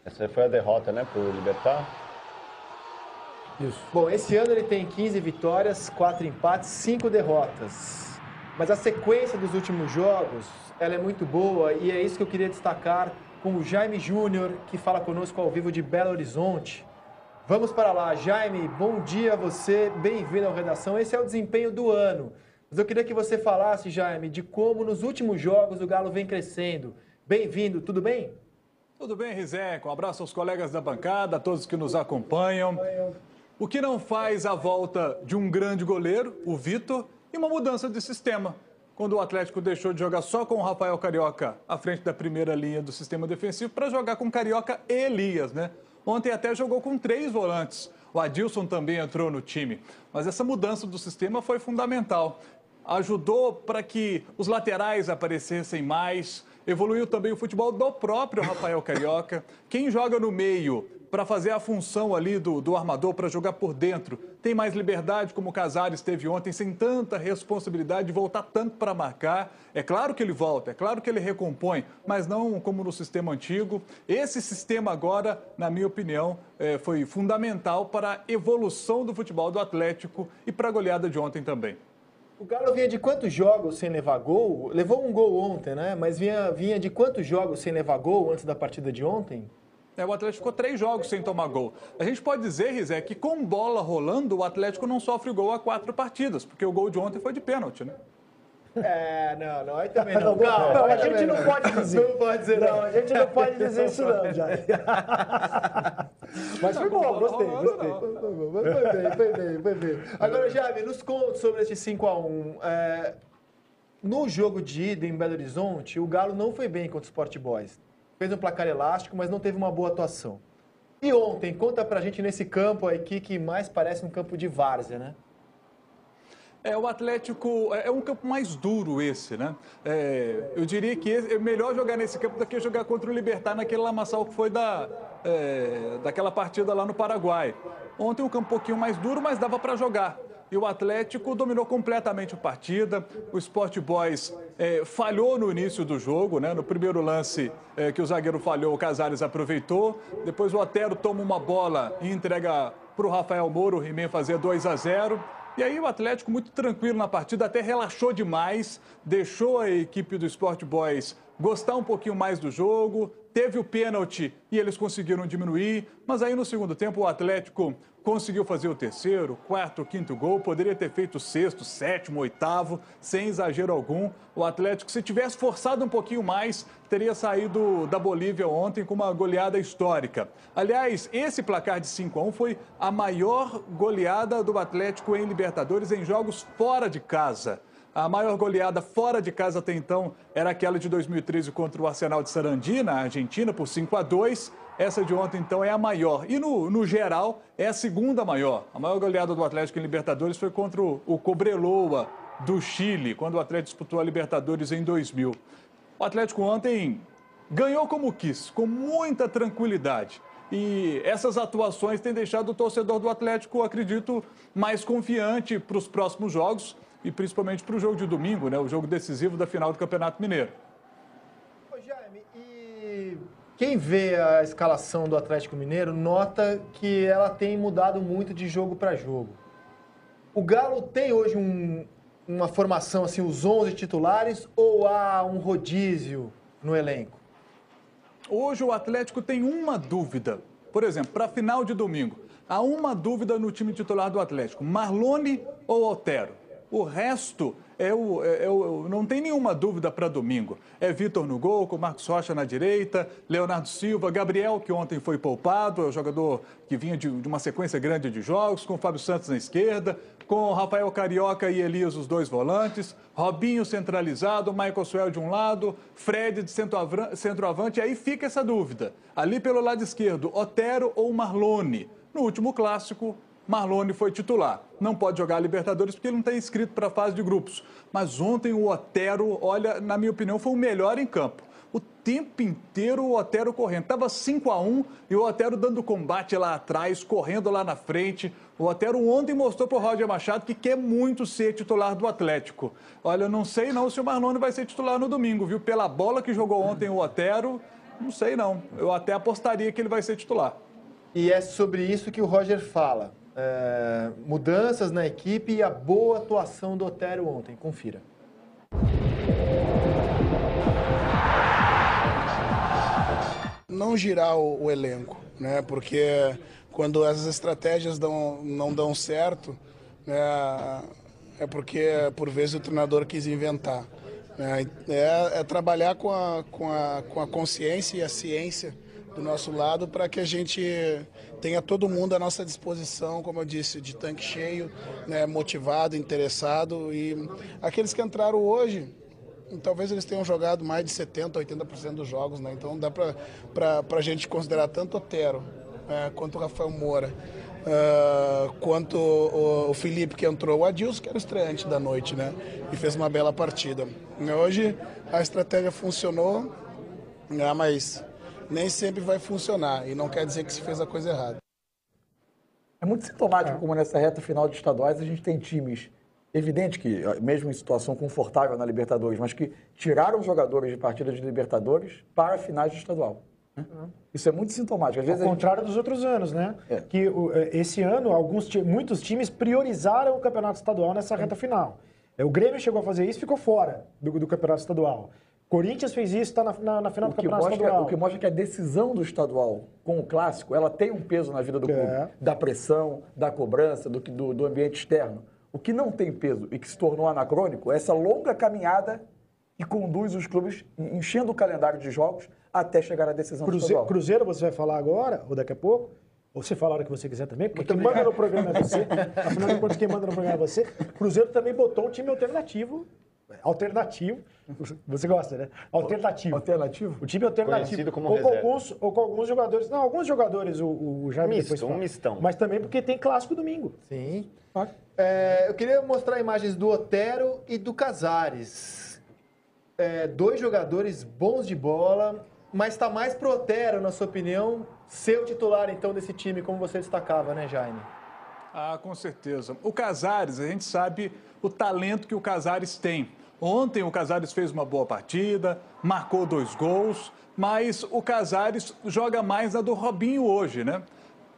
Essa foi a derrota, né, pro Libertad? Isso. Bom, esse ano ele tem 15 vitórias, 4 empates, 5 derrotas. Mas a sequência dos últimos jogos, ela é muito boa e é isso que eu queria destacar com o Jaime Júnior, que fala conosco ao vivo de Belo Horizonte. Vamos para lá, Jaime, bom dia a você, bem-vindo ao Redação. Esse é o desempenho do ano. Mas eu queria que você falasse, Jaime, de como nos últimos jogos o Galo vem crescendo. Bem-vindo, tudo bem? Tudo bem, Rizek? Um abraço aos colegas da bancada, a todos que nos acompanham. O que não faz a volta de um grande goleiro, o Vitor, e uma mudança de sistema. Quando o Atlético deixou de jogar só com o Rafael Carioca à frente da primeira linha do sistema defensivo para jogar com Carioca e Elias, né? Ontem até jogou com 3 volantes. O Adilson também entrou no time. Mas essa mudança do sistema foi fundamental. Ajudou para que os laterais aparecessem mais. Evoluiu também o futebol do próprio Rafael Carioca. Quem joga no meio para fazer a função ali do armador, para jogar por dentro, tem mais liberdade, como o Casares teve ontem, sem tanta responsabilidade de voltar tanto para marcar. É claro que ele volta, é claro que ele recompõe, mas não como no sistema antigo. Esse sistema agora, na minha opinião, foi fundamental para a evolução do futebol do Atlético e para a goleada de ontem também. O Galo vinha de quantos jogos sem levar gol? Levou um gol ontem, né? Mas vinha de quantos jogos sem levar gol antes da partida de ontem? O Atlético ficou 3 jogos sem tomar gol. A gente pode dizer, Rizek, que com bola rolando, o Atlético não sofre gol há 4 partidas, porque o gol de ontem foi de pênalti, né? Não, aí também não. Calma, Não, a gente não pode dizer. Não pode dizer, não. A gente não pode dizer isso não, já. Mas foi bom, gostei. Foi bem. Agora, Jaime, nos conta sobre esse 5-1. No jogo de ida em Belo Horizonte, o Galo não foi bem contra o Sport Boys. Fez um placar elástico, mas não teve uma boa atuação. E ontem, conta pra gente nesse campo aqui que mais parece um campo de várzea, né? O Atlético é um campo mais duro esse, né? Eu diria que é melhor jogar nesse campo do que jogar contra o Libertad naquele lamaçal que foi daquela partida lá no Paraguai. Ontem um campo um pouquinho mais duro, mas dava para jogar. E o Atlético dominou completamente a partida. O Sport Boys falhou no início do jogo, né? No primeiro lance que o zagueiro falhou, o Casares aproveitou. Depois o Otero toma uma bola e entrega para o Rafael Moura, o He-Man fazer 2-0. E aí o Atlético muito tranquilo na partida, até relaxou demais, deixou a equipe do Sport Boys gostar um pouquinho mais do jogo, teve o pênalti e eles conseguiram diminuir, mas aí no segundo tempo o Atlético conseguiu fazer o terceiro, quarto, quinto gol, poderia ter feito o sexto, sétimo, oitavo, sem exagero algum. O Atlético, se tivesse forçado um pouquinho mais, teria saído da Bolívia ontem com uma goleada histórica. Aliás, esse placar de 5-1 foi a maior goleada do Atlético em Libertadores em jogos fora de casa. A maior goleada fora de casa até então era aquela de 2013 contra o Arsenal de Sarandi, na Argentina, por 5-2. Essa de ontem, então, é a maior. E, no geral, é a segunda maior. A maior goleada do Atlético em Libertadores foi contra o Cobreloa, do Chile, quando o Atlético disputou a Libertadores em 2000. O Atlético ontem ganhou como quis, com muita tranquilidade. E essas atuações têm deixado o torcedor do Atlético, acredito, mais confiante para os próximos jogos e principalmente para o jogo de domingo, né? O jogo decisivo da final do Campeonato Mineiro. Ô, Jaime, e quem vê a escalação do Atlético Mineiro nota que ela tem mudado muito de jogo para jogo. O Galo tem hoje uma formação, assim, os 11 titulares, ou há um rodízio no elenco? Hoje o Atlético tem uma dúvida. Por exemplo, para a final de domingo, há uma dúvida no time titular do Atlético: Marlone ou Otero? O resto não tem nenhuma dúvida para domingo. É Vitor no gol, com Marcos Rocha na direita, Leonardo Silva, Gabriel, que ontem foi poupado, é o jogador que vinha de uma sequência grande de jogos, com Fábio Santos na esquerda, com Rafael Carioca e Elias, os 2 volantes, Robinho centralizado, Michael Suel de um lado, Fred de centroavante, e aí fica essa dúvida. Ali pelo lado esquerdo, Otero ou Marlone? No último clássico, Marlone foi titular. Não pode jogar a Libertadores porque ele não está inscrito para a fase de grupos. Mas ontem o Otero, olha, na minha opinião, foi o melhor em campo. O tempo inteiro o Otero correndo. Estava 5-1 e o Otero dando combate lá atrás, correndo lá na frente. O Otero ontem mostrou para o Roger Machado que quer muito ser titular do Atlético. Olha, eu não sei não se o Marlone vai ser titular no domingo, viu? Pela bola que jogou ontem o Otero, Não sei, não. Eu até apostaria que ele vai ser titular. E é sobre isso que o Roger fala. Mudanças na equipe e a boa atuação do Otero ontem. Confira. Não girar o elenco, né? Porque quando essas estratégias não dão certo, né? É porque, por vezes, o treinador quis inventar. Né? É trabalhar com a consciência e a ciência do nosso lado para que a gente tenha todo mundo à nossa disposição, como eu disse, de tanque cheio, né? Motivado, interessado. E aqueles que entraram hoje, talvez eles tenham jogado mais de 70%, 80% dos jogos, né? Então dá para a gente considerar tanto o Otero quanto o Rafael Moura, quanto o Felipe que entrou, o Adilson que era o estreante da noite, né? E fez uma bela partida. Hoje a estratégia funcionou, né? Mas nem sempre vai funcionar e não quer dizer que se fez a coisa errada. É muito sintomático como nessa reta final de estaduais a gente tem times, evidente que, mesmo em situação confortável na Libertadores, mas que tiraram jogadores de partidas de Libertadores para finais de estadual. Né? Isso é muito sintomático. Às vezes Ao contrário dos outros anos, né? É. Que esse ano, muitos times priorizaram o campeonato estadual nessa reta final. O Grêmio chegou a fazer isso e ficou fora do campeonato estadual. Corinthians fez isso, está na final do campeonato estadual. O que mostra que a decisão do estadual com o clássico, ela tem um peso na vida do clube. Da pressão, da cobrança, do ambiente externo. O que não tem peso e que se tornou anacrônico é essa longa caminhada que conduz os clubes enchendo o calendário de jogos até chegar à decisão do estadual. Cruzeiro você vai falar agora, ou daqui a pouco, ou você fala a hora que você quiser também, porque quem manda no programa é você. Afinal de contas, quem manda no programa é você. Cruzeiro também botou um time alternativo. Você gosta, né? Alternativo. Alternativo? O time alternativo. Conhecido como ou reserva. com alguns jogadores. Não, alguns jogadores o Jaime depois fala. Um mistão. Mas também porque tem clássico domingo. Sim. Eu queria mostrar imagens do Otero e do Casares. Dois jogadores bons de bola, mas está mais pro Otero, na sua opinião, ser o titular, então, desse time, como você destacava, né, Jaime? Ah, com certeza. O Casares, a gente sabe o talento que o Casares tem. Ontem o Casares fez uma boa partida, marcou 2 gols, mas o Casares joga mais na do Robinho hoje, né?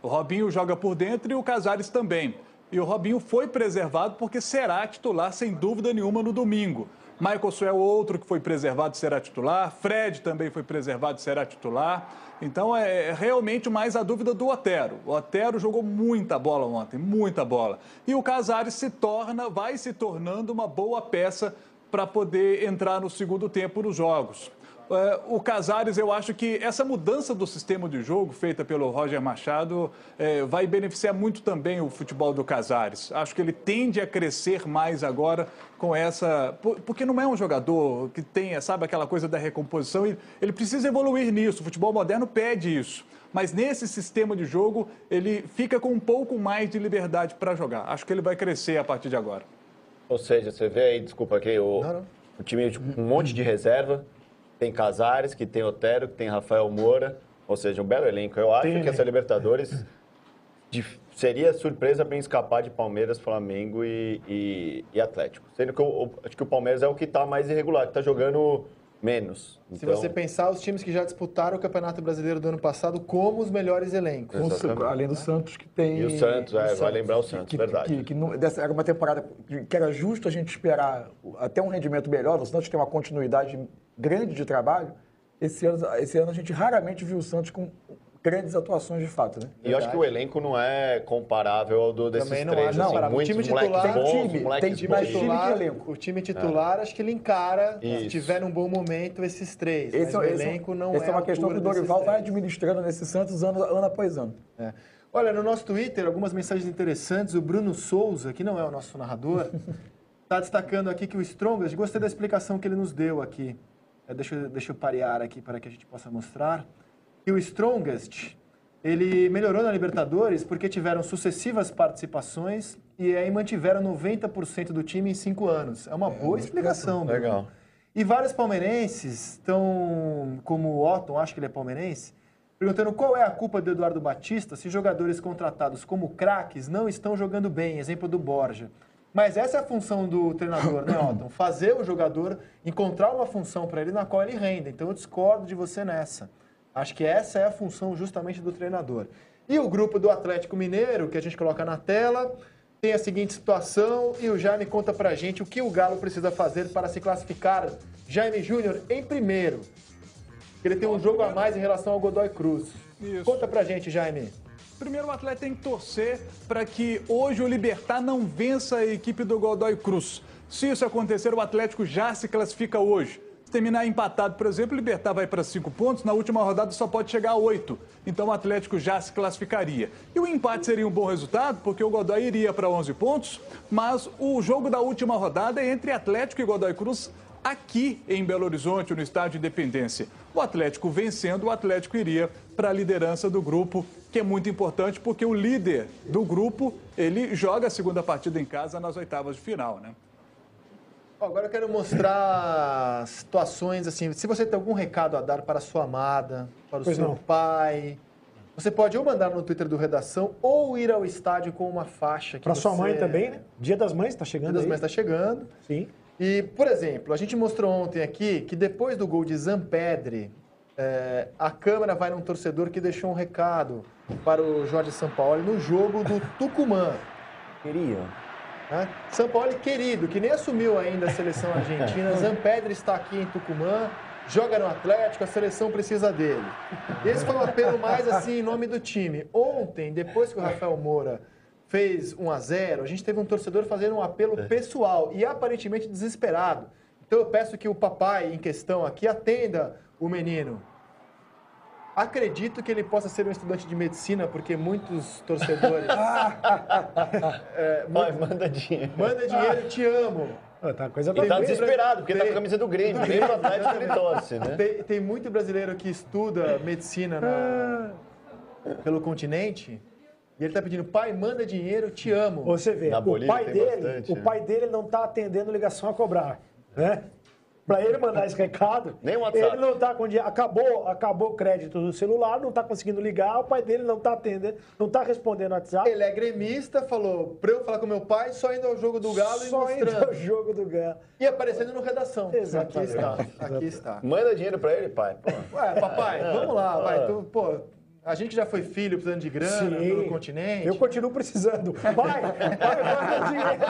O Robinho joga por dentro e o Casares também. E o Robinho foi preservado porque será titular, sem dúvida nenhuma, no domingo. Michael Suel, outro que foi preservado, será titular. Fred também foi preservado, será titular. Então, é realmente mais a dúvida do Otero. O Otero jogou muita bola ontem, muita bola. E o Casares vai se tornando uma boa peça para poder entrar no segundo tempo nos jogos. O Casares, eu acho que essa mudança do sistema de jogo feita pelo Roger Machado vai beneficiar muito também o futebol do Casares. Acho que ele tende a crescer mais agora com essa... Porque não é um jogador que tenha, sabe, aquela coisa da recomposição. Ele precisa evoluir nisso, o futebol moderno pede isso. Mas nesse sistema de jogo, ele fica com um pouco mais de liberdade para jogar. Acho que ele vai crescer a partir de agora. Ou seja, você vê aí, desculpa aqui, o time com um monte de reserva. Tem Casares, que tem Otero, que tem Rafael Moura. Ou seja, um belo elenco. Eu acho que essa Libertadores seria surpresa para escapar de Palmeiras, Flamengo e Atlético. Sendo que acho que o Palmeiras é o que está mais irregular, que está jogando menos. Se você pensar os times que já disputaram o Campeonato Brasileiro do ano passado como os melhores elencos. Além do Santos, que tem... E o Santos, vai lembrar o Santos, verdade. Dessa era uma temporada que era justo a gente esperar até um rendimento melhor. O Santos tem uma continuidade grande de trabalho. Esse ano a gente raramente viu o Santos com grandes atuações de fato, né? E eu acho que o elenco não é comparável ao desses Também não três. acho. Assim, Não, muitos o time moleques titular bons, tem moleques time bons. que elenco. O time titular, acho que ele encara, se tiver num bom momento, esses três. Mas o elenco não é essa é uma questão que o Dorival vai administrando nesse Santos ano após ano. Olha, no nosso Twitter, algumas mensagens interessantes. O Bruno Souza, que não é o nosso narrador, está destacando aqui que o Strongest, gostei da explicação que ele nos deu aqui. Deixa eu parear aqui para que a gente possa mostrar. Que o Strongest, ele melhorou na Libertadores porque tiveram sucessivas participações e aí mantiveram 90% do time em 5 anos. É uma boa explicação. Bruno. Legal. E vários palmeirenses estão, como o Otton, acho que ele é palmeirense, perguntando qual é a culpa do Eduardo Batista se jogadores contratados como craques não estão jogando bem, exemplo do Borja. Mas essa é a função do treinador, né, Otton? Fazer o jogador encontrar uma função para ele na qual ele renda. Então eu discordo de você nessa. Acho que essa é a função justamente do treinador. E o grupo do Atlético Mineiro, que a gente coloca na tela, tem a seguinte situação e o Jaime conta pra gente o que o Galo precisa fazer para se classificar. Jaime Júnior em primeiro. Ele tem um jogo a mais em relação ao Godoy Cruz. Isso. Conta pra gente, Jaime. Primeiro, o Atlético tem que torcer para que hoje o Libertad não vença a equipe do Godoy Cruz. Se isso acontecer, o Atlético já se classifica hoje. Se terminar empatado, por exemplo, o Libertad vai para 5 pontos, na última rodada só pode chegar a 8. Então o Atlético já se classificaria. E o empate seria um bom resultado, porque o Godoy iria para 11 pontos, mas o jogo da última rodada é entre Atlético e Godoy Cruz aqui em Belo Horizonte, no Estádio Independência. O Atlético vencendo, o Atlético iria para a liderança do grupo, que é muito importante, porque o líder do grupo, ele joga a segunda partida em casa nas oitavas de final, né? Agora eu quero mostrar situações assim, se você tem algum recado a dar para a sua amada, para o seu pai, você pode ou mandar no Twitter do Redação ou ir ao estádio com uma faixa. Para sua mãe também, né? Dia das Mães está chegando. Dia das Mães está chegando. Sim. E, por exemplo, a gente mostrou ontem aqui que depois do gol de Zampedri, a câmera vai num torcedor que deixou um recado para o Jorge Sampaoli no jogo do Tucumã. Queriam. Sampaoli querido, que nem assumiu ainda a seleção argentina. Zampedri está aqui em Tucumã, joga no Atlético, a seleção precisa dele. Esse foi um apelo mais assim em nome do time. Ontem, depois que o Rafael Moura fez 1-0, a gente teve um torcedor fazendo um apelo pessoal e aparentemente desesperado. Então eu peço que o papai em questão aqui atenda o menino. Acredito que ele possa ser um estudante de medicina, porque muitos torcedores... Manda dinheiro. Manda dinheiro, te amo. Tá coisa Ele tá desesperado, porque tá com a camisa do Grêmio. Grêmio do Atlético, ele torce, né? Tem muito brasileiro que estuda medicina pelo continente... E ele tá pedindo, pai, manda dinheiro, te amo. Você vê, o pai dele não tá atendendo ligação a cobrar, né? Para ele mandar esse recado, nem o WhatsApp. Ele não tá com dinheiro, acabou o crédito do celular, não tá conseguindo ligar, o pai dele não tá atendendo, não tá respondendo o WhatsApp. Ele é gremista, falou, pra eu falar com meu pai, só indo ao jogo do Galo e mostrando. Só indo ao jogo do Galo. E aparecendo no Redação. Exatamente. Aqui está. Manda dinheiro pra ele, pai. Pô. Ué, papai, vamos lá, vai. A gente já foi filho precisando de grana pelo continente. Eu continuo precisando. Vai, manda dinheiro.